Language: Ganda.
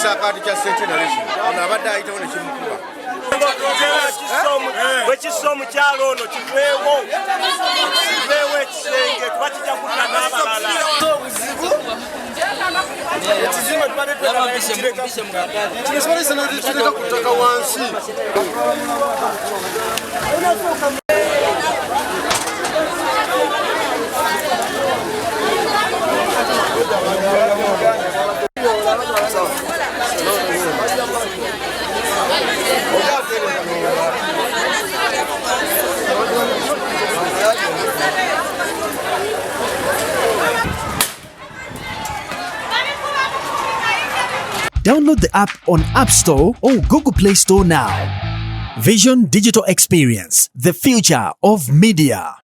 Sakati kya Centenation ono abadde ayitawo ne kimukuba bwekisomu kyalo ono kiveewo ekisenge kuba kijja kudda n'abalala ekizimbe kireka ku ttaka wansi. Download the app on App Store or Google Play Store now. Vision Digital Experience, the future of media.